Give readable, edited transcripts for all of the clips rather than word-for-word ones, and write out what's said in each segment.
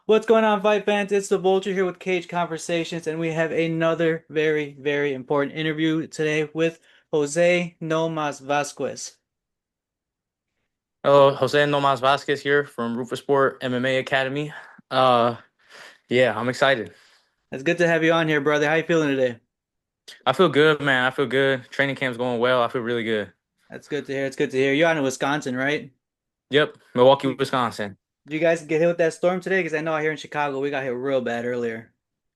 What's going on, fight fans? It's the Vulture here with Cage Conversations, and we have another very, very important interview today with Jose Vasquez. Hello, Jose Vasquez here from Rufus Sport MMA Academy. Uh, yeah, I'm excited. It's good to have you on here, brother. How you feeling today? I feel good, man. I feel good. Training camp's going well. I feel really good. That's good to hear. It's good to hear. You're out in Wisconsin, right? Yep, Milwaukee, You, Wisconsin. did you guys get hit with that storm today? Because I know out here in Chicago we got hit real bad earlier.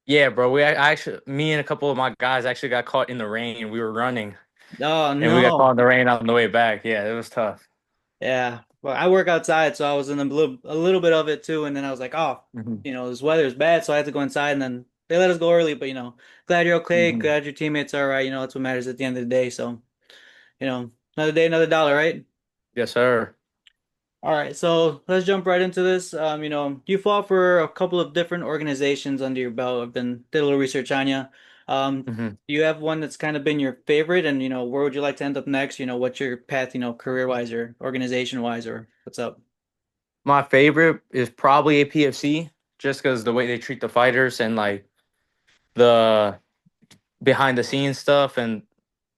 Yeah, bro. I actually, me and a couple of my guys actually got caught in the rain. We were running, Oh and we got caught no. in the rain on the way back. Yeah, it was tough. Yeah. Well, I work outside, so I was in a little bit of it too, and then I was like, oh, Hmm. this weather is bad, so I had to go inside, and then they let us go early, but glad you're okay, Hmm. glad your teammates are all right, that's what matters at the end of the day. So, another day, another dollar, right? Yes, sir. All right, so let's jump right into this. You fought for a couple of different organizations under your belt. Did a little research on you. Hmm. Do you have one that's kind of been your favorite, and where would you like to end up next? What's your path, career wise or organization wise, or what's up? My favorite is probably APFC, just because the way they treat the fighters and like the behind the scenes stuff and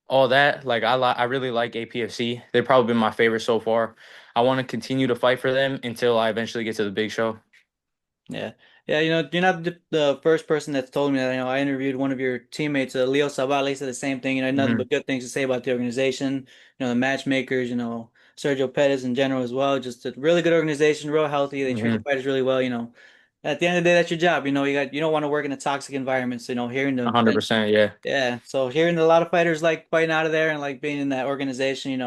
all that. Like I really like APFC. They've probably been my favorite so far. I want to continue to fight for them until I eventually get to the big show. Yeah. Yeah, you're not the first person that's told me that. I interviewed one of your teammates, Leo Saval. He said the same thing. Had nothing Hmm. but good things to say about the organization, the matchmakers, Sergio Pettis in general as well. Just a really good organization, real healthy. They treat the Hmm. fighters really well. At the end of the day, that's your job. You don't want to work in a toxic environment. So, hearing the like 100%. Yeah. yeah, so hearing a lot of fighters like fighting out of there and like being in that organization,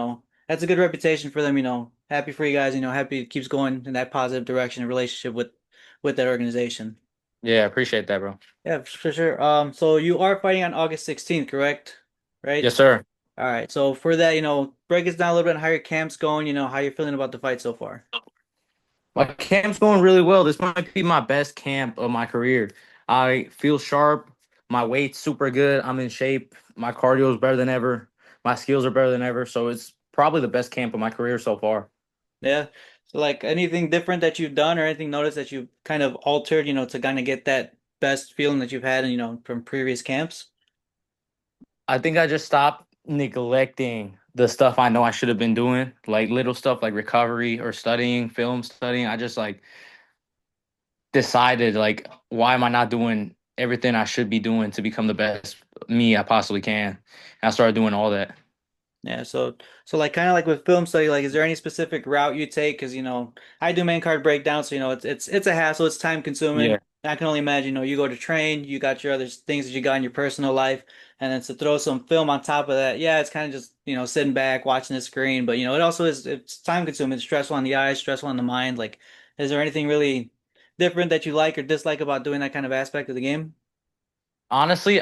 that's a good reputation for them, Happy for you guys, happy it keeps going in that positive direction and relationship with that organization. Yeah. Appreciate that, bro. Yeah, for sure. So you are fighting on August 16th, correct? Right? Yes, sir. All right. So for that, break us down a little bit how your camp's going, how you're feeling about the fight so far. My camp's going really well. This might be my best camp of my career. I feel sharp. My weight's super good. I'm in shape. My cardio is better than ever. My skills are better than ever. So it's probably the best camp of my career so far. Yeah. So like anything different that you've done or anything noticed that you've kind of altered, to kind of get that best feeling that you've had, from previous camps? I think I just stopped neglecting the stuff I know I should have been doing, like little stuff like recovery or studying, film studying. I just like decided like why am I not doing everything I should be doing to become the best me I possibly can. And I started doing all that. Yeah, so like kind of like with film study, like is there any specific route you take? Because I do main card breakdown, so it's a hassle, it's time consuming. Yeah. I can only imagine, you go to train, you got your other things that you got in your personal life, and then to throw some film on top of that, yeah, it's kind of just sitting back watching the screen, but it also it's time consuming, it's stressful on the eyes, stressful on the mind. Like, is there anything really different that you like or dislike about doing that kind of aspect of the game? Honestly,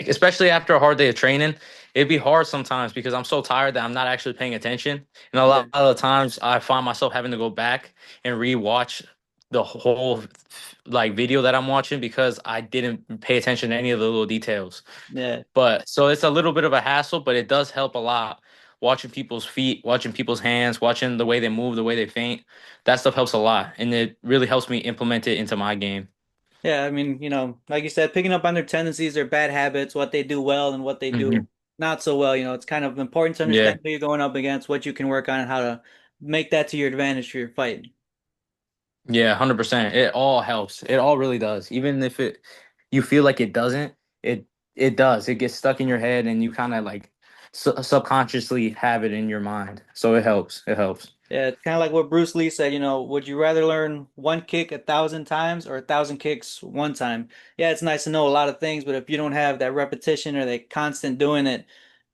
especially after a hard day of training, it'd be hard sometimes because I'm so tired that I'm not actually paying attention. And a Yeah. lot of the times I find myself having to go back and rewatch the whole like video that I'm watching because I didn't pay attention to any of the little details. Yeah. But so it's a little bit of a hassle, but it does help a lot. Watching people's feet, watching people's hands, watching the way they move, the way they feint, that stuff helps a lot. And it really helps me implement it into my game. Yeah, I mean, like you said, picking up on their tendencies, their bad habits, what they do well and what they Hmm. do not so well. It's kind of important to Yeah. understand who you're going up against, what you can work on, and how to make that to your advantage for your fight. Yeah, 100%. It all helps. It all really does. Even if it you feel like it doesn't, it does. It gets stuck in your head and you kind of like subconsciously have it in your mind. So it helps. It helps. Yeah, it's kind of like what Bruce Lee said, would you rather learn one kick 1,000 times or 1,000 kicks one time? Yeah, it's nice to know a lot of things, but if you don't have that repetition or that constant doing it,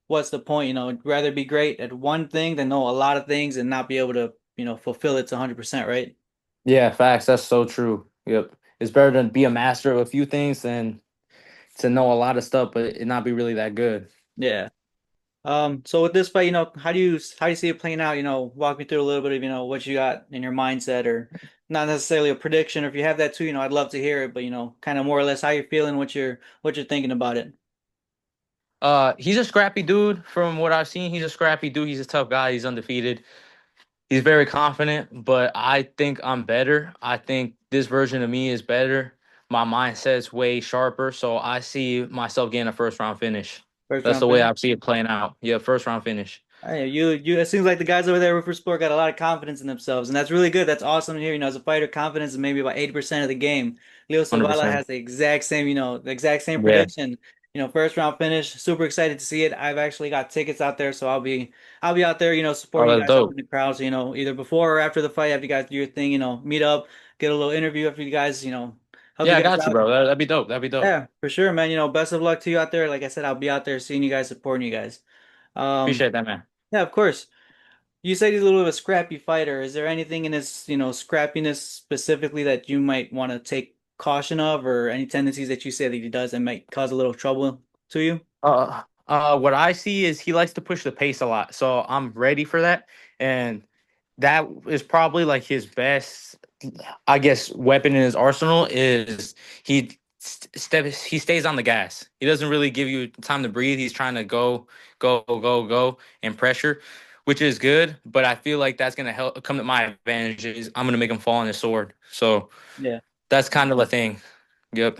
what's the point? Rather be great at one thing than know a lot of things and not be able to, fulfill it to 100%, right? Yeah, facts. That's so true. Yep. It's better to be a master of a few things than to know a lot of stuff but it not be really that good. Yeah. So with this fight, how do you see it playing out? Walk me through a little bit of, what you got in your mindset or not necessarily a prediction, or if you have that too, I'd love to hear it, but kind of more or less how you're feeling, what you're thinking about it. He's a scrappy dude from what I've seen. He's a scrappy dude. He's a tough guy. He's undefeated. He's very confident, but I think I'm better. I think this version of me is better. My mindset's way sharper, so I see myself getting a first round finish. First That's round the way finish. I see it playing out. Yeah, first round finish. Hey, you. It seems like the guys over there with for sport got a lot of confidence in themselves, and that's really good. That's awesome to hear. As a fighter, confidence is maybe about 80% of the game. Leo Savala 100%. has the exact same, the exact same Yeah. prediction. First round finish. Super excited to see it. I've actually got tickets out there, so I'll be out there, Oh, supporting you that's guys up dope. in the crowd. So, either before or after the fight, after you guys do your thing, meet up, get a little interview after you guys, help you Yeah, I guys got you, out. bro. That'd be dope. That'd be dope. Yeah, for sure, man. Best of luck to you out there. Like I said, I'll be out there seeing you guys, supporting you guys. Um, Appreciate that, man. yeah, of course. You said he's a little bit of a scrappy fighter. Is there anything in his, scrappiness specifically that you might want to take caution of, or any tendencies that you say that he does that might cause a little trouble to you? What I see is he likes to push the pace a lot, so I'm ready for that, and that is probably like his best, I guess, weapon in his arsenal is he stays on the gas. He doesn't really give you time to breathe. He's trying to go, go, go, go, and pressure, which is good. But I feel like that's gonna help come to my advantage. Is I'm gonna make him fall on his sword. So Yeah. that's kind of the thing. Yep.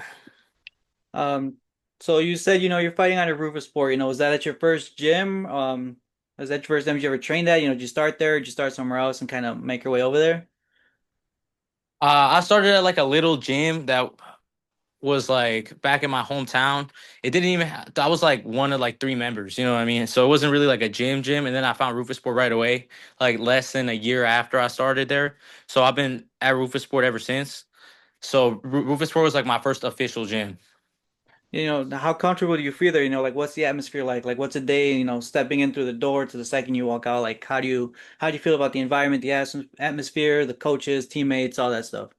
Um, so you said, you're fighting out of Rufus Sport. Was that at your first gym? Was that your first time you ever trained at? Did you start there? Did you start somewhere else and kind of make your way over there? I started at like a little gym that was like back in my hometown. It didn't even I was like one of like three members, you know what I mean? So it wasn't really like a gym, and then I found Rufus Sport right away, like less than a year after I started there. So I've been at Rufus Sport ever since. So Rufus Sport was like my first official gym. How comfortable do you feel there? Like what's the atmosphere like? Like what's a day, stepping in through the door to the second you walk out? Like how do you feel about the environment, the atmosphere, the coaches, teammates, all that stuff?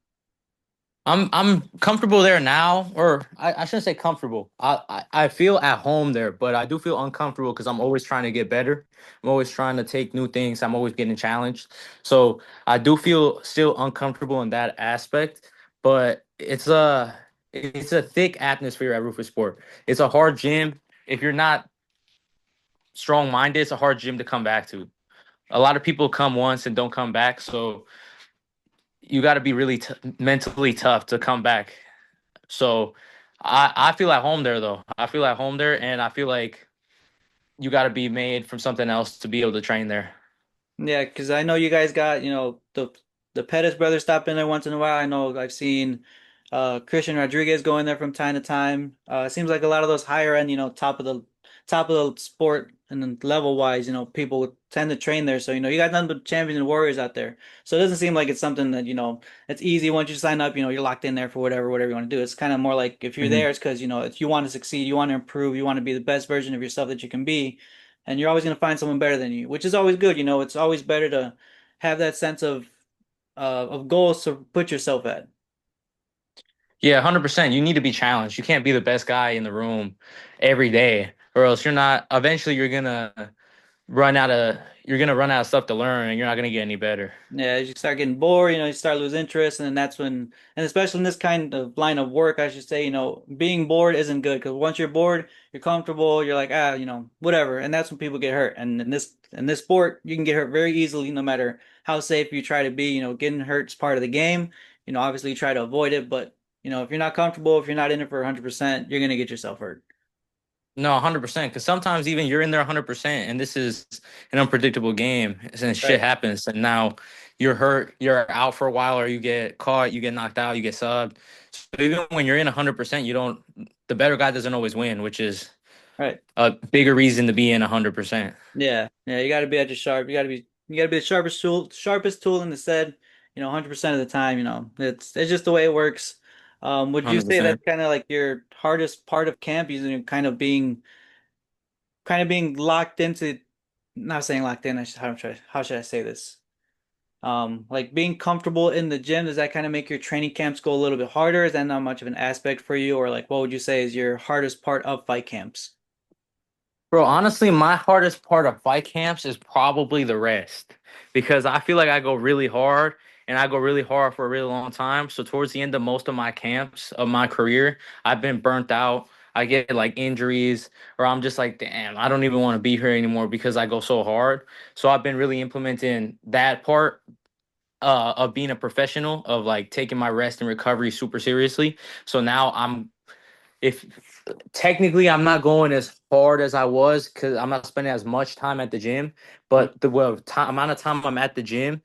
I'm comfortable there now, or I shouldn't say comfortable. I feel at home there, but I do feel uncomfortable because I'm always trying to get better. I'm always trying to take new things. I'm always getting challenged. So I do feel still uncomfortable in that aspect, but it's a thick atmosphere at Rufus Sport. It's a hard gym. If you're not strong minded, it's a hard gym to come back to. A lot of people come once and don't come back, so you got to be really mentally tough to come back. So I feel at home there though. I feel at home there, and I feel like you got to be made from something else to be able to train there. Yeah, because I know you guys got, the Pettis brothers stop in there once in a while. I know I've seen Christian Rodriguez go in there from time to time. It seems like a lot of those higher end, top of the sport and then level wise, people tend to train there. So, you got nothing but champions and warriors out there. So it doesn't seem like it's something that, it's easy once you sign up, you're locked in there for whatever you want to do. It's kind of more like if you're Mhm. there, it's because, if you want to succeed, you want to improve, you want to be the best version of yourself that you can be, and you're always going to find someone better than you, which is always good. It's always better to have that sense of goals to put yourself at. Yeah, 100%. You need to be challenged. You can't be the best guy in the room every day, or else you're not. Eventually, you're gonna run out of stuff to learn, and you're not gonna get any better. Yeah, you start getting bored, you start losing interest, and then that's when, and especially in this kind of line of work, I should say, being bored isn't good because once you're bored, you're comfortable, you're like, whatever, and that's when people get hurt. And in this sport, you can get hurt very easily, no matter how safe you try to be. Getting hurt is part of the game. Obviously, you try to avoid it, but if you're not comfortable, if you're not in it for 100%, you're gonna get yourself hurt. No, 100%. Because sometimes even you're in there 100%, and this is an unpredictable game, and shit Right. happens. And now you're hurt, you're out for a while, or you get caught, you get knocked out, you get subbed. So even when you're in 100%, you don't. The better guy doesn't always win, which is Right. a bigger reason to be in 100%. Yeah, yeah, you got to be at your sharp. You got to be the sharpest tool in the set. 100% of the time. It's just the way it works. Would you say that's 100%. kind of like your hardest part of camp? Kind of being locked into, not saying locked in. How should I say this? Like being comfortable in the gym. Does that kind of make your training camps go a little bit harder? Is that not much of an aspect for you, or like what would you say is your hardest part of fight camps? Bro, honestly, my hardest part of fight camps is probably the rest because I feel like I go really hard and I go really hard for a really long time. So towards the end of most of my camps of my career, I've been burnt out. I get like injuries, or I'm just like, damn, I don't even want to be here anymore because I go so hard. So I've been really implementing that part of being a professional, of like taking my rest and recovery super seriously. So now if technically I'm not going as hard as I was because I'm not spending as much time at the gym, Mm. but the amount of time I'm at the gym,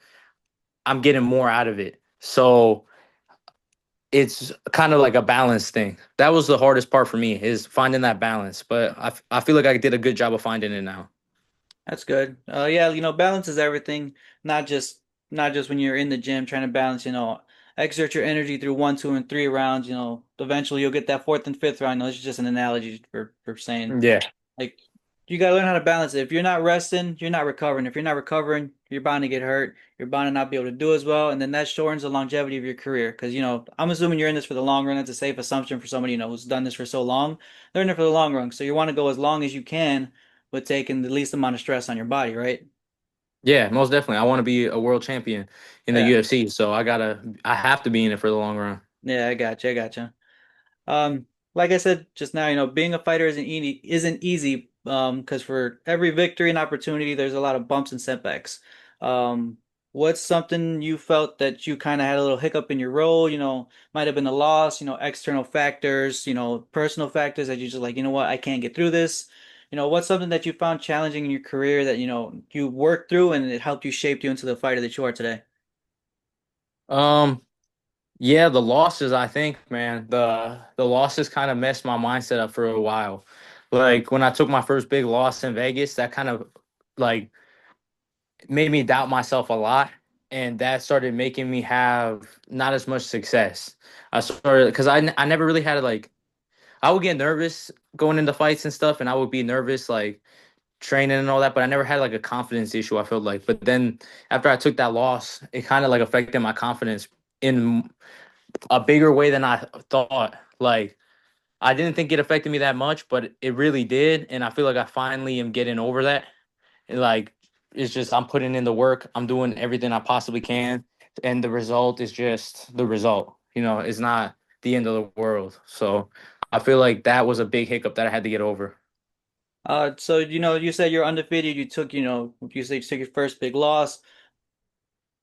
I'm getting more out of it. So it's kind of like a balance thing. That was the hardest part for me, is finding that balance. But I feel like I did a good job of finding it now. That's good. Yeah, balance is everything. Not just not just when you're in the gym trying to balance, exert your energy through one, two, and three rounds. Eventually you'll get that fourth and fifth round. No, this is just an analogy for saying Yeah. like you gotta learn how to balance it. If you're not resting, you're not recovering. If you're not recovering, you're bound to get hurt. You're bound to not be able to do as well, and then that shortens the longevity of your career. Because I'm assuming you're in this for the long run. That's a safe assumption for somebody who's done this for so long. They're in it for the long run, so you want to go as long as you can, but taking the least amount of stress on your body, right? Yeah, most definitely. I want to be a world champion in the Yeah, UFC, so I have to be in it for the long run. yeah, I got you, I got you. Like I said just now, being a fighter isn't easy, because for every victory and opportunity, there's a lot of bumps and setbacks. Um, what's something you felt that you kind of had a little hiccup in your role, might have been a loss, external factors, personal factors that you just like, what, I can't get through this. What's something that you found challenging in your career that, you worked through and it helped you shape you into the fighter that you are today? Um, yeah, the losses, I think, man, the losses kind of messed my mindset up for a while. Like when I took my first big loss in Vegas, that kind of like made me doubt myself a lot, and that started making me have not as much success. I started because I never really had like, I would get nervous going into fights and stuff, and I would be nervous like training and all that, but I never had like a confidence issue, I felt like. But then after I took that loss, it kind of like affected my confidence in a bigger way than I thought. Like I didn't think it affected me that much, but it really did, and I feel like I finally am getting over that. Like it's just I'm putting in the work, I'm doing everything I possibly can, and the result is just the result. It's not the end of the world. So I feel like that was a big hiccup that I had to get over. So you said you're undefeated. You said you took your first big loss.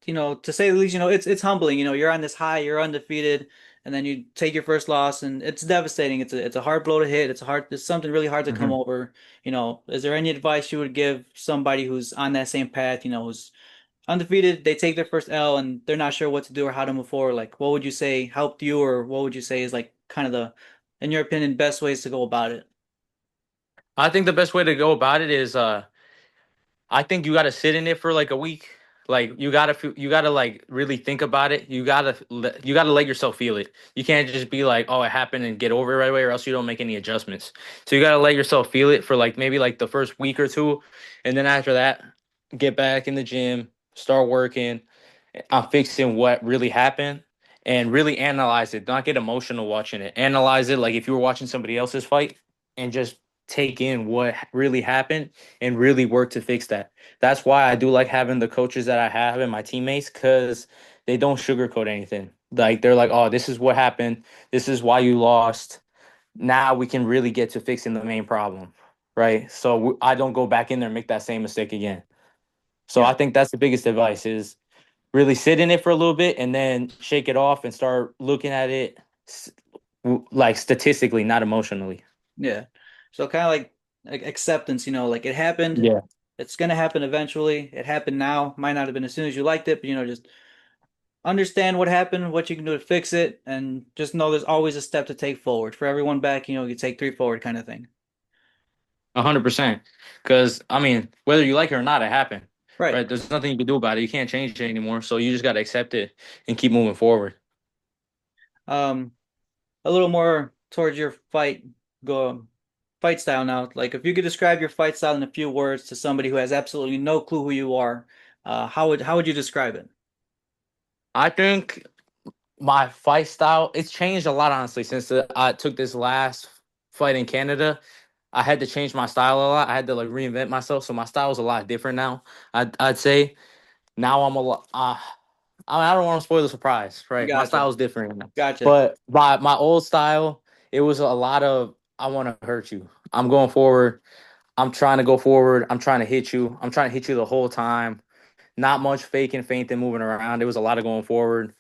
To say the least, it's humbling. You're on this high, you're undefeated, and then you take your first loss, and it's devastating. It's a hard blow to hit. It's something really hard to come Hmm. over. Is there any advice you would give somebody who's on that same path? Who's undefeated, they take their first L, and they're not sure what to do or how to move forward. Like, what would you say helped you, or what would you say is like kind of in your opinion, best ways to go about it? I think the best way to go about it is I think you got to sit in it for like a week. Like you got to like really think about it. You got to let yourself feel it. You can't just be like, "Oh, it happened," and get over it right away, or else you don't make any adjustments. So you got to let yourself feel it for like maybe like the first week or two, and then after that, get back in the gym, start working on fixing what really happened, and really analyze it. Not get emotional watching it. Analyze it like if you were watching somebody else's fight, and just take in what really happened and really work to fix that. That's why I do like having the coaches that I have and my teammates, because they don't sugarcoat anything. Like they're like, "Oh, this is what happened. This is why you lost. Now we can really get to fixing the main problem." Right? So I don't go back in there and make that same mistake again. So Yeah, I think that's the biggest advice, is really sit in it for a little bit and then shake it off and start looking at it like statistically, not emotionally. yeah. So kind of like acceptance, like it happened. Yeah. It's gonna happen eventually. It happened now. Might not have been as soon as you liked it, but just understand what happened, what you can do to fix it, and just know there's always a step to take forward. For everyone back, you take three forward kind of thing. 100%. Because I mean, whether you like it or not, it happened. Right. Right? There's nothing you can do about it. You can't change it anymore. So you just got to accept it and keep moving forward. Um, a little more towards your fight style now. Like if you could describe your fight style in a few words to somebody who has absolutely no clue who you are, how would you describe it? I think my fight style, it's changed a lot, honestly, since I took this last fight in Canada. I had to change my style a lot. I had to like reinvent myself. So my style is a lot different now. I'd say now I'm a lot. I don't want to spoil the surprise, right? My Gotcha. style is different now. Gotcha. But my old style, it was a lot of I want to hurt you. I'm going forward. I'm trying to go forward. I'm trying to hit you. I'm trying to hit you the whole time. Not much faking, feinting, moving around. There was a lot of going forward,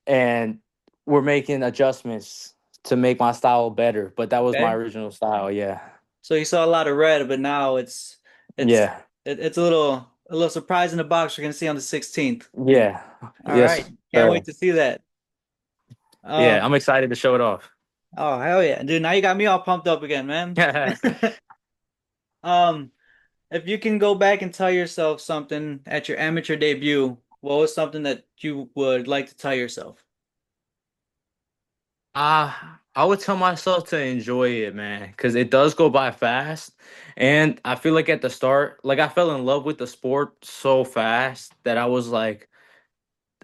and we're making adjustments to make my style better. But that was my Okay. original style. Yeah, So you saw a lot of red, but now it's yeah, it's a little surprise in the box we're gonna see on the 16th. yeah, All right. yes, Can't wait sir. to see that. Yeah, Um, I'm excited to show it off. oh hell yeah. Dude, now you got me all pumped up again, man. Um, if you can go back and tell yourself something at your amateur debut, what was something that you would like to tell yourself? I would tell myself to enjoy it, man, because it does go by fast. And I feel like at the start, like I fell in love with the sport so fast that I was like,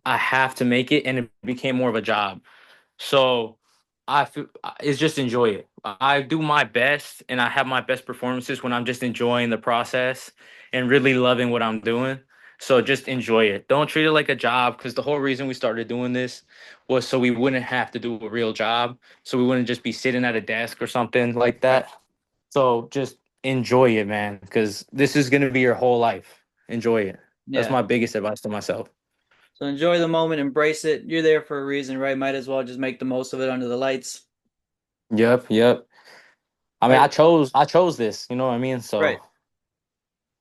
I have to make it, and it became more of a job. So I feel it's just enjoy it. I do my best, and I have my best performances when I'm just enjoying the process and really loving what I'm doing. So just enjoy it. Don't treat it like a job because the whole reason we started doing this was so we wouldn't have to do a real job. So we wouldn't just be sitting at a desk or something like Right. that. So just enjoy it, man, because this is going to be your whole life. Enjoy it. That's Yeah. my biggest advice to myself. So enjoy the moment, embrace it. You're there for a reason, right? Might as well just make the most of it under the lights. Yep, yep. I mean, Right. I chose this, you know what I mean? So Right.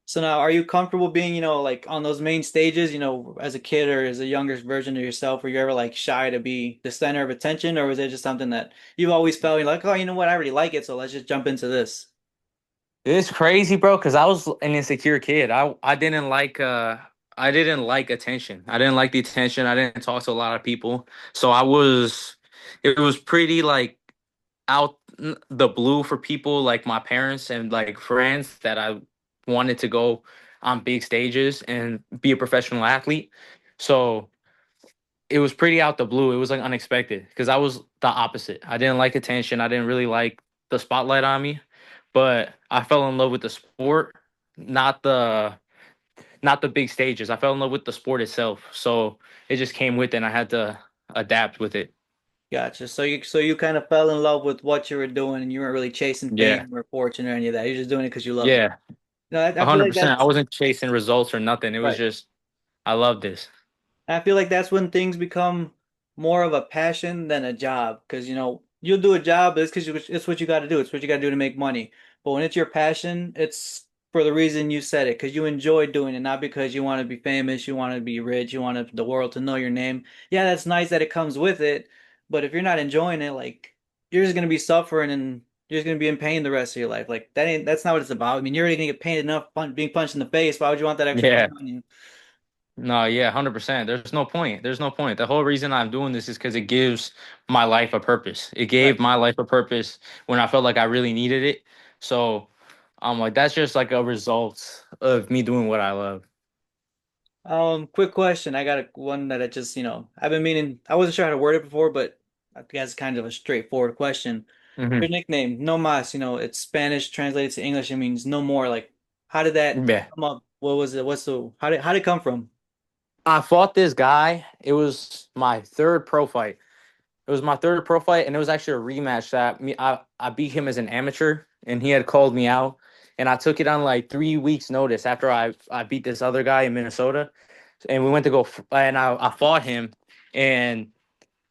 So now, are you comfortable being, like on those main stages, as a kid or as a younger version of yourself, were you ever like shy to be the center of attention, or was it just something that you've always felt you're like, oh, you know what, I already like it, so let's just jump into this? it's crazy, bro, because I was an insecure kid. I didn't like attention. I didn't like the attention. I didn't talk to a lot of people. So it was pretty like out the blue for people like my parents and like friends that I wanted to go on big stages and be a professional athlete. So it was pretty out the blue. It was like unexpected because I was the opposite. I didn't like attention. I didn't really like the spotlight on me, but I fell in love with the sport, not the not the big stages. I fell in love with the sport itself. So it just came with it and I had to adapt with it. Gotcha. So you kind of fell in love with what you were doing, and you weren't really chasing Yeah. fame or fortune or any of that. You're just doing it because you loved it. Yeah. No, I feel like 100%. I that's wasn't chasing results or nothing. It was right. just I love this. I feel like that's when things become more of a passion than a job. Because, you'll do a job, but it's because it's what you got to do. It's what you got to do to make money. But when it's your passion, it's for the reason you said it, because you enjoy doing it, not because you want to be famous, you want to be rich, you want the world to know your name. Yeah, that's nice that it comes with it. But if you're not enjoying it, like, you're just going to be suffering and you're just going to be in pain the rest of your life. Like, that's not what it's about. I mean, you're already going to get paid enough being punched in the face. Why would you want that extra Yeah. pain on you? No, yeah, 100%. There's no point. There's no point. The whole reason I'm doing this is because it gives my life a purpose. It Right. gave my life a purpose when I felt like I really needed it. So I'm like, that's just like a result of me doing what I love. Quick question. I got one that I've been meaning, I wasn't sure how to word it before, but I guess it's kind of a straightforward question. Your Hmm. nickname, No Mas, it's Spanish translated to English. It means no more. Like, how did that Yeah. come up? What was it? How did it come from? I fought this guy. It was my third pro fight. It was my third pro fight, and it was actually a rematch that I beat him as an amateur, and he had called me out, and I took it on like 3 weeks notice after I beat this other guy in Minnesota, and we went to go and I fought him, and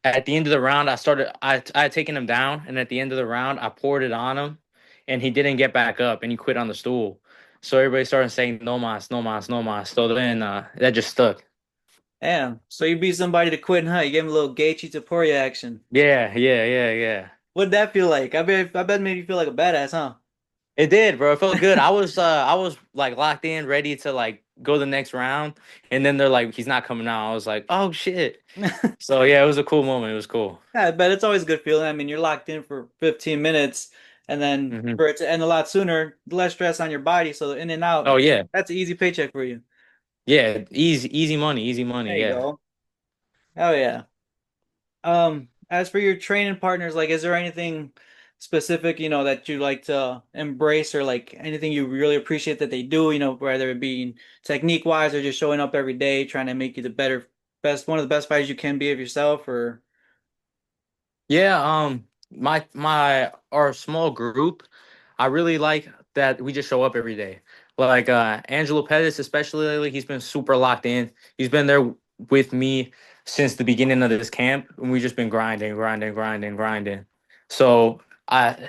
at the end of the round I had taken him down, and at the end of the round I poured it on him, and he didn't get back up, and he quit on the stool. So everybody started saying no mas, no mas, no mas. So then that just stuck. Damn. So you beat somebody to quit, huh? You gave him a little Gaethje Topuria action. Yeah, yeah, yeah, yeah. What'd that feel like? I bet it made you feel like a badass, huh? It did, bro. It felt good. I was like locked in, ready to like go the next round, and then they're like, he's not coming out. I was like, oh shit. So yeah, it was a cool moment. It was cool. Yeah, but it's always a good feeling. I mean, you're locked in for 15 minutes, and then Hmm. for it to end a lot sooner, less stress on your body. So in and out, Oh yeah, that's an easy paycheck for you. yeah. Easy money, easy There money. you Yeah. go. Oh yeah. As for your training partners, like, is there anything specific, that you like to embrace, or like anything you really appreciate that they do, whether it be technique wise or just showing up every day, trying to make you one of the best fighters you can be of yourself, or Yeah, my our small group, I really like that we just show up every day. Like Angelo Pettis, especially lately, he's been super locked in. He's been there with me since the beginning of this camp, and we've just been grinding, grinding, grinding, grinding. So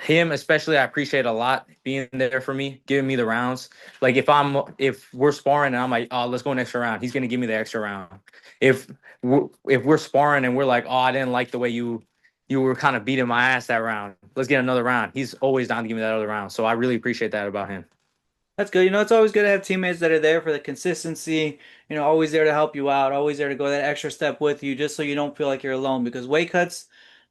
him especially, I appreciate a lot being there for me, giving me the rounds. Like if we're sparring and I'm like, oh, let's go an extra round, he's gonna give me the extra round. If if we're sparring and we're like, oh, I didn't like the way you were kind of beating my ass that round. Let's get another round. He's always down to give me that other round. So I really appreciate that about him. That's good. It's always good to have teammates that are there for the consistency, always there to help you out, always there to go that extra step with you, just so you don't feel like you're alone. Because weight cuts,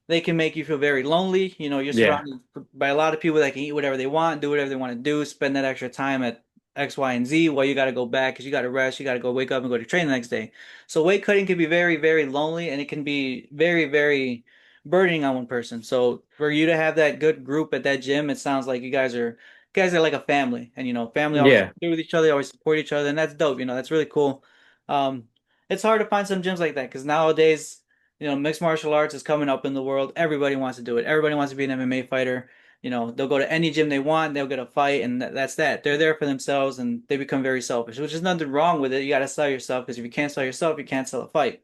they can make you feel very lonely. You're Yeah. surrounded by a lot of people that can eat whatever they want, do whatever they want to do, spend that extra time at X, Y, and Z while you got to go back because you got to rest, you got to go wake up and go to train the next day. So weight cutting can be very, very lonely and it can be very, very burdening on one person. So for you to have that good group at that gym, it sounds like you guys are like a family, and family always Yeah. do with each other, always support each other, and that's dope. That's really cool. Um, it's hard to find some gyms like that because nowadays, mixed martial arts is coming up in the world. Everybody wants to do it. Everybody wants to be an MMA fighter. They'll go to any gym they want, they'll get a fight, and that's that. They're there for themselves, and they become very selfish, which is nothing wrong with it. You got to sell yourself because if you can't sell yourself, you can't sell a fight.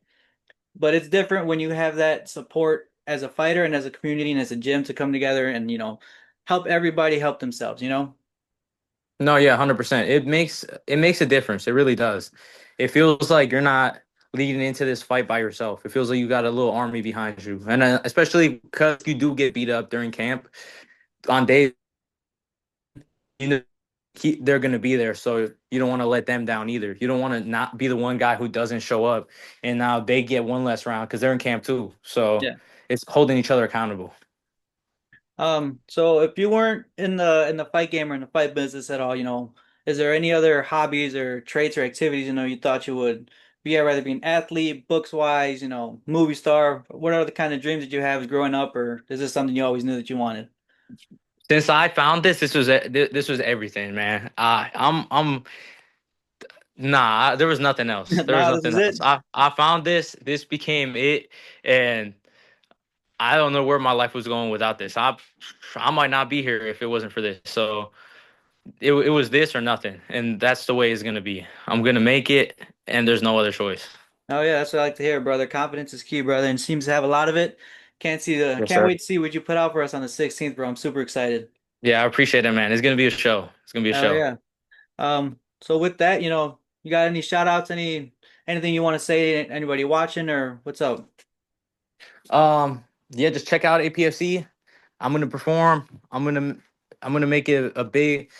But it's different when you have that support as a fighter and as a community and as a gym to come together and help everybody help themselves. No, yeah, 100%. It makes a difference. It really does. It feels like you're not leading into this fight by yourself. It feels like you got a little army behind you. And especially because you do get beat up during camp on days you know they're going to be there, so you don't want to let them down either. You don't want to not be the one guy who doesn't show up and now they get one less round because they're in camp too. So Yeah. it's holding each other accountable. So if you weren't in the fight game or in the fight business at all, is there any other hobbies or traits or activities, you thought you would be at, rather be an athlete, books wise, movie star? What are the kind of dreams that you have growing up, or is this something you always knew that you wanted? Since I found this was everything, man. I'm nah. There was nothing else. There was Nah, this nothing is else. it. I found this. This became it, and I don't know where my life was going without this. I might not be here if it wasn't for this. So it was this or nothing, and that's the way it's gonna be. I'm gonna make it, and there's no other choice. Oh yeah, that's what I like to hear, brother. Confidence is key, brother, and seems to have a lot of it. Yes, Can't sir. wait to see what you put out for us on the 16th, bro. I'm super excited. Yeah, I appreciate it, man. It's gonna be a show. It's gonna be a Oh show. yeah. So with that, you got any shout outs, anything you want to say to anybody watching or what's up? Yeah, just check out APFC. I'm gonna perform. I'm gonna make it a big.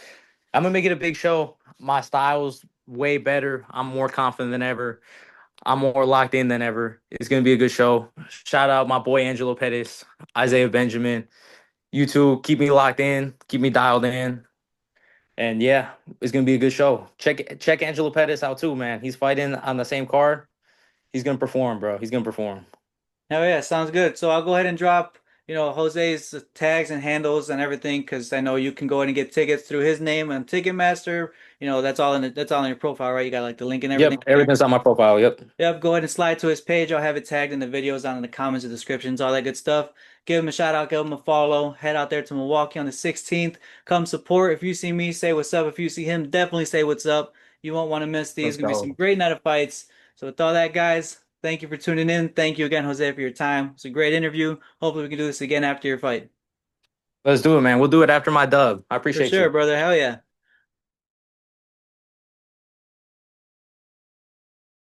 I'm gonna make it a big show. My style's way better. I'm more confident than ever. I'm more locked in than ever. It's gonna be a good show. Shout out my boy Angelo Pettis, Isaiah Benjamin. You two keep me locked in, keep me dialed in. And yeah, it's gonna be a good show. Check Angelo Pettis out too, man. He's fighting on the same card. He's gonna perform, bro. He's gonna perform. Oh yeah, sounds good. So I'll go ahead and drop, Jose's tags and handles and everything because I know you can go ahead and get tickets through his name on Ticketmaster. That's all in your profile, right? You got like the link and everything Yep, there. everything's on my profile. Yep. Yep, go ahead and slide to his page. I'll have it tagged in the videos down in the comments and descriptions, all that good stuff. Give him a shout out, give him a follow. Head out there to Milwaukee on the 16th. Come support. If you see me, say what's up. If you see him, definitely say what's up. You won't want to miss these. Let's It's gonna be some go. great night of fights. So with all that, guys, thank you for tuning in. Thank you again, Jose, for your time. It's a great interview. Hopefully we can do this again after your fight. Let's do it, man. We'll do it after my dub. I For appreciate sure, you. brother. Hell yeah.